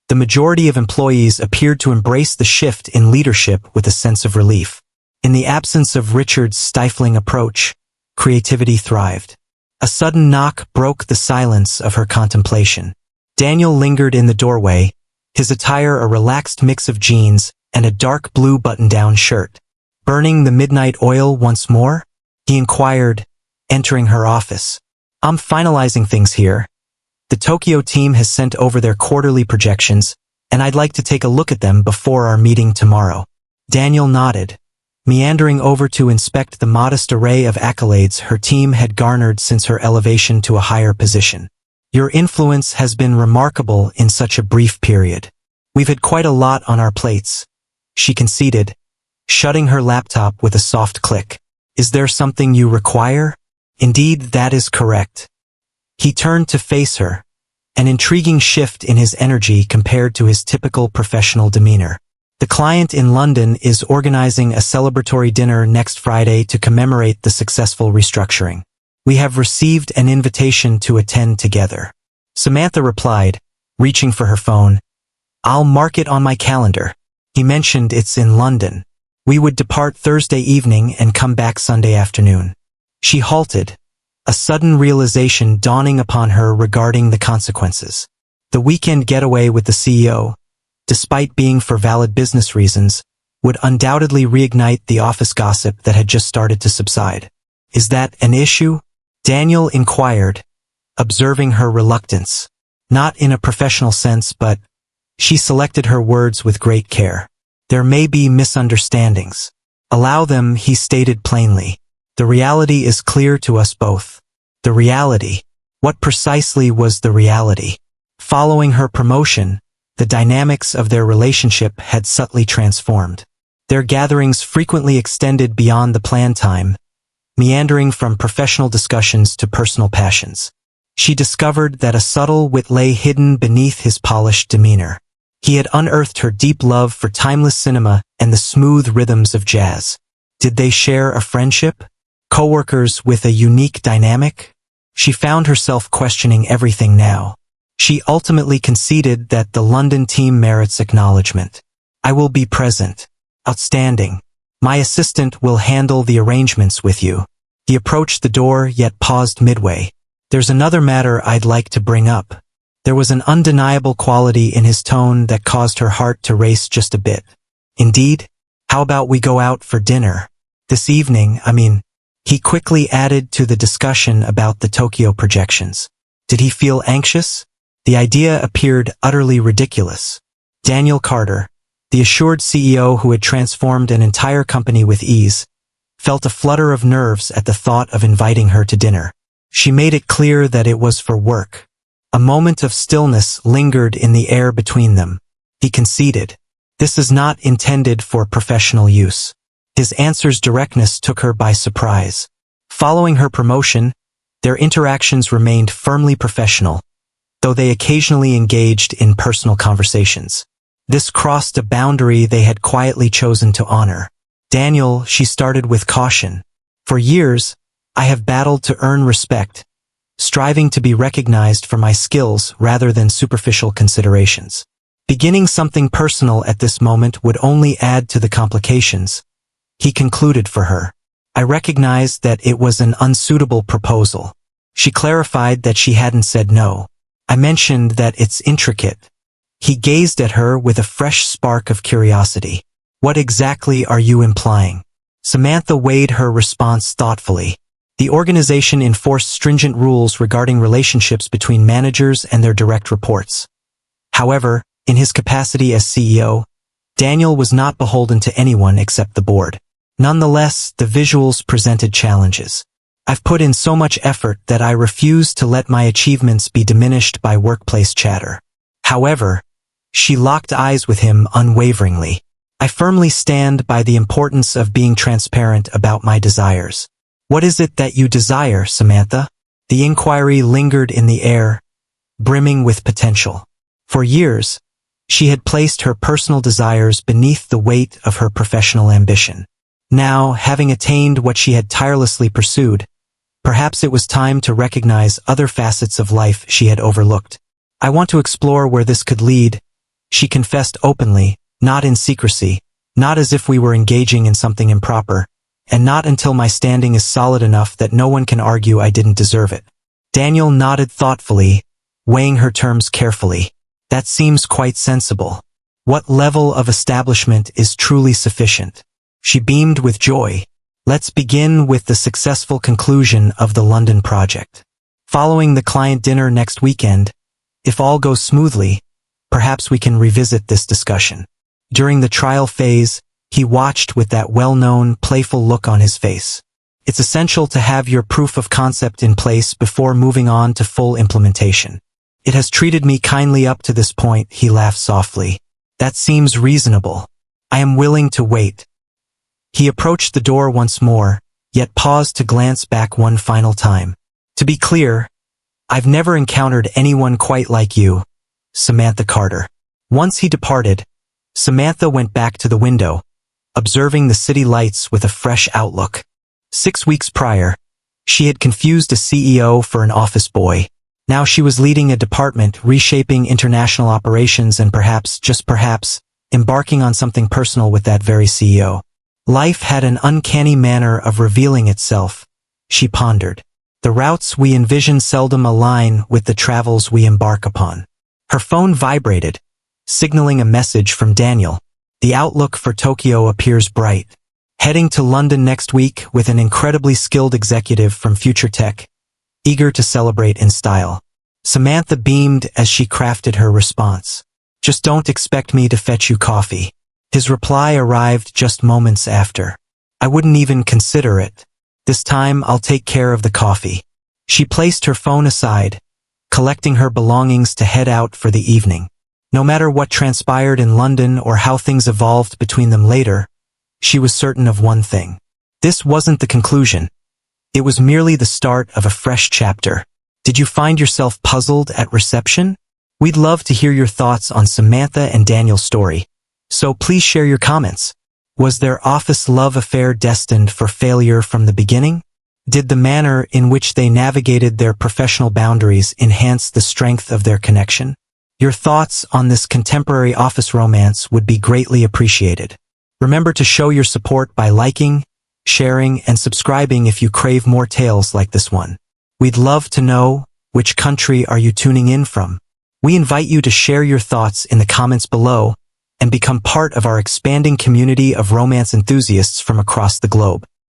the majority of employees appeared to embrace the shift in leadership with a sense of relief. In the absence of Richard's stifling approach, creativity thrived. A sudden knock broke the silence of her contemplation. Daniel lingered in the doorway, his attire a relaxed mix of jeans and a dark blue button-down shirt. "Burning the midnight oil once more?" he inquired, entering her office. "I'm finalizing things here. The Tokyo team has sent over their quarterly projections, and I'd like to take a look at them before our meeting tomorrow." Daniel nodded, meandering over to inspect the modest array of accolades her team had garnered since her elevation to a higher position. "Your influence has been remarkable in such a brief period. We've had quite a lot on our plates," she conceded, shutting her laptop with a soft click. "Is there something you require?" "Indeed, that is correct." He turned to face her, an intriguing shift in his energy compared to his typical professional demeanor. "The client in London is organizing a celebratory dinner next Friday to commemorate the successful restructuring. We have received an invitation to attend together." Samantha replied, reaching for her phone. "I'll mark it on my calendar." He mentioned it's in London. "We would depart Thursday evening and come back Sunday afternoon." She halted, a sudden realization dawning upon her regarding the consequences. The weekend getaway with the CEO, despite being for valid business reasons, would undoubtedly reignite the office gossip that had just started to subside. "Is that an issue?" Daniel inquired, observing her reluctance. "Not in a professional sense, but..." She selected her words with great care. "There may be misunderstandings. Allow them," he stated plainly. "The reality is clear to us both." The reality. What precisely was the reality? Following her promotion, the dynamics of their relationship had subtly transformed. Their gatherings frequently extended beyond the planned time, meandering from professional discussions to personal passions. She discovered that a subtle wit lay hidden beneath his polished demeanor. He had unearthed her deep love for timeless cinema and the smooth rhythms of jazz. Did they share a friendship? Co-workers with a unique dynamic? She found herself questioning everything now. She ultimately conceded that the London team merits acknowledgement. "I will be present." "Outstanding. My assistant will handle the arrangements with you." He approached the door yet paused midway. "There's another matter I'd like to bring up." There was an undeniable quality in his tone that caused her heart to race just a bit. "Indeed? How about we go out for dinner? This evening, I mean." He quickly added to the discussion about the Tokyo projections. Did he feel anxious? The idea appeared utterly ridiculous. Daniel Carter, the assured CEO who had transformed an entire company with ease, felt a flutter of nerves at the thought of inviting her to dinner. She made it clear that it was for work. A moment of stillness lingered in the air between them. He conceded, "This is not intended for professional use." His answer's directness took her by surprise. Following her promotion, their interactions remained firmly professional, though they occasionally engaged in personal conversations. This crossed a boundary they had quietly chosen to honor. "Daniel," she started with caution. "For years, I have battled to earn respect, striving to be recognized for my skills rather than superficial considerations. Beginning something personal at this moment would only add to the complications." He concluded for her. "I recognized that it was an unsuitable proposal." She clarified that she hadn't said no. "I mentioned that it's intricate." He gazed at her with a fresh spark of curiosity. "What exactly are you implying?" Samantha weighed her response thoughtfully. The organization enforced stringent rules regarding relationships between managers and their direct reports. However, in his capacity as CEO, Daniel was not beholden to anyone except the board. Nonetheless, the visuals presented challenges. "I've put in so much effort that I refuse to let my achievements be diminished by workplace chatter." However, she locked eyes with him unwaveringly. "I firmly stand by the importance of being transparent about my desires." "What is it that you desire, Samantha?" The inquiry lingered in the air, brimming with potential. For years, she had placed her personal desires beneath the weight of her professional ambition. Now, having attained what she had tirelessly pursued, perhaps it was time to recognize other facets of life she had overlooked. I want to explore where this could lead, she confessed openly, not in secrecy, not as if we were engaging in something improper, and not until my standing is solid enough that no one can argue I didn't deserve it. Daniel nodded thoughtfully, weighing her terms carefully. That seems quite sensible. What level of establishment is truly sufficient? She beamed with joy. Let's begin with the successful conclusion of the London project. Following the client dinner next weekend, if all goes smoothly, perhaps we can revisit this discussion. During the trial phase, he watched with that well-known, playful look on his face. It's essential to have your proof of concept in place before moving on to full implementation. It has treated me kindly up to this point, he laughed softly. That seems reasonable. I am willing to wait. He approached the door once more, yet paused to glance back one final time. To be clear, I've never encountered anyone quite like you, Samantha Carter. Once he departed, Samantha went back to the window, observing the city lights with a fresh outlook. 6 weeks prior, she had confused a CEO for an office boy. Now she was leading a department, reshaping international operations and perhaps, just perhaps, embarking on something personal with that very CEO. Life had an uncanny manner of revealing itself, she pondered. The routes we envision seldom align with the travels we embark upon. Her phone vibrated, signaling a message from Daniel. The outlook for Tokyo appears bright. Heading to London next week with an incredibly skilled executive from Future Tech, eager to celebrate in style. Samantha beamed as she crafted her response. Just don't expect me to fetch you coffee. His reply arrived just moments after. I wouldn't even consider it. This time I'll take care of the coffee. She placed her phone aside, collecting her belongings to head out for the evening. No matter what transpired in London or how things evolved between them later, she was certain of one thing. This wasn't the conclusion. It was merely the start of a fresh chapter. Did you find yourself puzzled at reception? We'd love to hear your thoughts on Samantha and Daniel's story, so please share your comments. Was their office love affair destined for failure from the beginning? Did the manner in which they navigated their professional boundaries enhance the strength of their connection? Your thoughts on this contemporary office romance would be greatly appreciated. Remember to show your support by liking, sharing, and subscribing if you crave more tales like this one. We'd love to know, which country are you tuning in from? We invite you to share your thoughts in the comments below and become part of our expanding community of romance enthusiasts from across the globe.